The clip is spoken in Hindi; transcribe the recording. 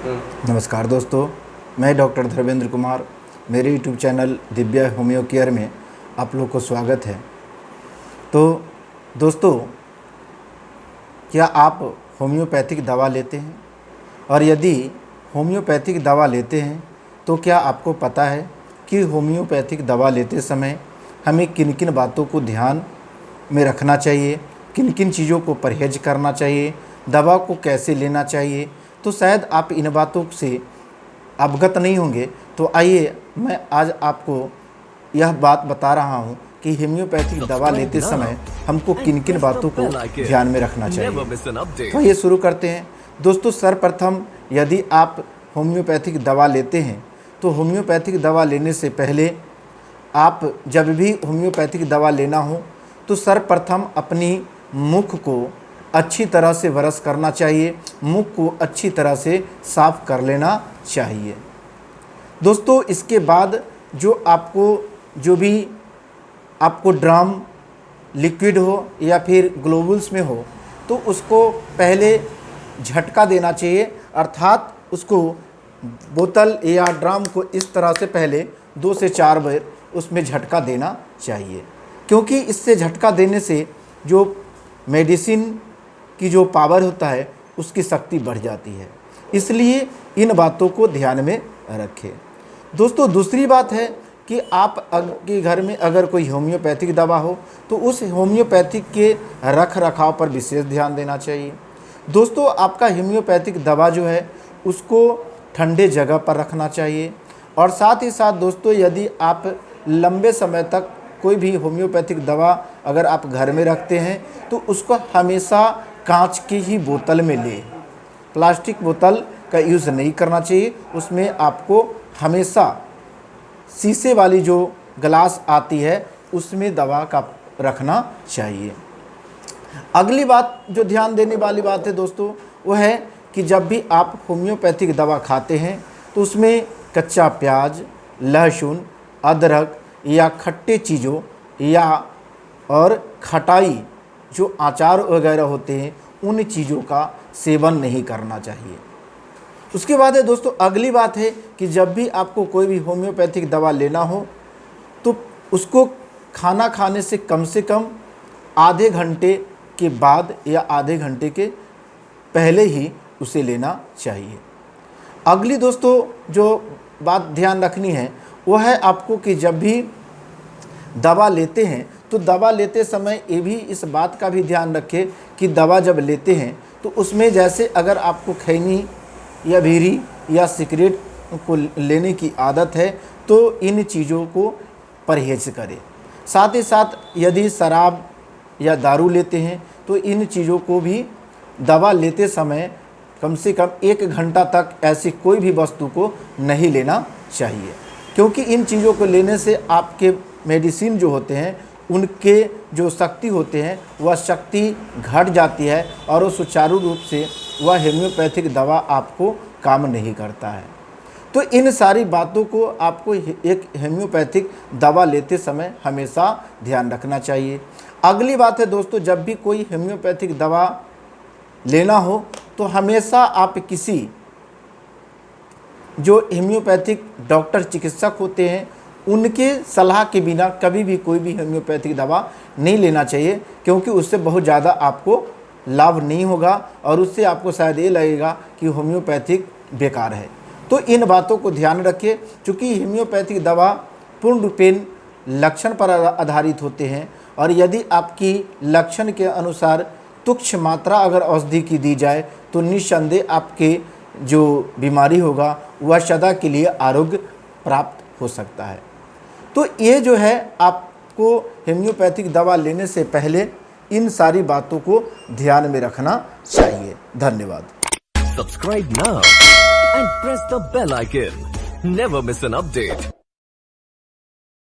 नमस्कार दोस्तों, मैं डॉक्टर धर्मेंद्र कुमार। मेरे YouTube channel Divya homeo care में आप लोग को स्वागत है। तो दोस्तों, क्या आप होम्योपैथिक दवा लेते हैं? और यदि होम्योपैथिक दवा लेते हैं तो क्या आपको पता है कि होम्योपैथिक दवा लेते समय हमें किन किन बातों को ध्यान में रखना चाहिए, किन किन चीज़ों को परहेज करना चाहिए, दवा को कैसे लेना चाहिए? तो शायद आप इन बातों से अवगत नहीं होंगे। तो आइए मैं आज आपको यह बात बता रहा हूं कि होम्योपैथिक दवा लेते समय हमको किन किन बातों को ध्यान में रखना चाहिए। तो ये शुरू करते हैं। दोस्तों, सर्वप्रथम यदि आप होम्योपैथिक दवा लेते हैं तो होम्योपैथिक दवा लेने से पहले आप जब भी होम्योपैथिक दवा लेना हो तो सर्वप्रथम अपनी मुख को अच्छी तरह से ब्रश करना चाहिए, मुख को अच्छी तरह से साफ कर लेना चाहिए। दोस्तों, इसके बाद जो भी आपको ड्राम लिक्विड हो या फिर ग्लोबुल्स में हो तो उसको पहले झटका देना चाहिए, अर्थात उसको बोतल या ड्राम को इस तरह से पहले 2 से 4 बार उसमें झटका देना चाहिए, क्योंकि इससे झटका देने से जो मेडिसिन की जो पावर होता है उसकी शक्ति बढ़ जाती है। इसलिए इन बातों को ध्यान में रखें। दोस्तों, दूसरी बात है कि आप के घर में अगर कोई होम्योपैथिक दवा हो तो उस होम्योपैथिक के रख रखाव पर विशेष ध्यान देना चाहिए। दोस्तों, आपका होम्योपैथिक दवा जो है उसको ठंडे जगह पर रखना चाहिए। और साथ ही साथ दोस्तों, यदि आप लंबे समय तक कोई भी होम्योपैथिक दवा अगर आप घर में रखते हैं तो उसको हमेशा कांच की ही बोतल में लें। प्लास्टिक बोतल का यूज़ नहीं करना चाहिए। उसमें आपको हमेशा शीशे वाली जो ग्लास आती है उसमें दवा का रखना चाहिए। अगली बात जो ध्यान देने वाली बात है दोस्तों, वो है कि जब भी आप होम्योपैथिक दवा खाते हैं तो उसमें कच्चा प्याज, लहसुन, अदरक या खट्टे चीज़ों या और खटाई जो अचार वगैरह होते हैं उन चीज़ों का सेवन नहीं करना चाहिए। उसके बाद है दोस्तों, अगली बात है कि जब भी आपको कोई भी होम्योपैथिक दवा लेना हो तो उसको खाना खाने से कम आधे घंटे के बाद या आधे घंटे के पहले ही उसे लेना चाहिए। अगली दोस्तों जो बात ध्यान रखनी है वो है आपको कि जब भी दवा लेते हैं तो दवा लेते समय ये भी इस बात का भी ध्यान रखें कि दवा जब लेते हैं तो उसमें जैसे अगर आपको खैनी या बीड़ी या सिगरेट को लेने की आदत है तो इन चीज़ों को परहेज करें। साथ ही साथ यदि शराब या दारू लेते हैं तो इन चीज़ों को भी दवा लेते समय कम से कम 1 घंटा तक ऐसी कोई भी वस्तु को नहीं लेना चाहिए, क्योंकि इन चीज़ों को लेने से आपके मेडिसिन जो होते हैं उनके जो शक्ति होते हैं वह शक्ति घट जाती है और वो सुचारू रूप से वह होम्योपैथिक दवा आपको काम नहीं करता है। तो इन सारी बातों को आपको एक होम्योपैथिक दवा लेते समय हमेशा ध्यान रखना चाहिए। अगली बात है दोस्तों, जब भी कोई होम्योपैथिक दवा लेना हो तो हमेशा आप किसी जो होम्योपैथिक डॉक्टर चिकित्सक होते हैं उनके सलाह के बिना कभी भी कोई भी होम्योपैथिक दवा नहीं लेना चाहिए, क्योंकि उससे बहुत ज़्यादा आपको लाभ नहीं होगा और उससे आपको शायद ये लगेगा कि होम्योपैथिक बेकार है। तो इन बातों को ध्यान रखिए, क्योंकि होम्योपैथिक दवा पूर्ण रूपेण लक्षण पर आधारित होते हैं और यदि आपकी लक्षण के अनुसार तुच्छ मात्रा अगर औषधि की दी जाए तो निस्संदेह आपके जो बीमारी होगा वह सदा के लिए आरोग्य प्राप्त हो सकता है। तो ये जो है आपको होम्योपैथिक दवा लेने से पहले इन सारी बातों को ध्यान में रखना चाहिए। धन्यवाद। Subscribe now and press the bell icon. Never miss an update.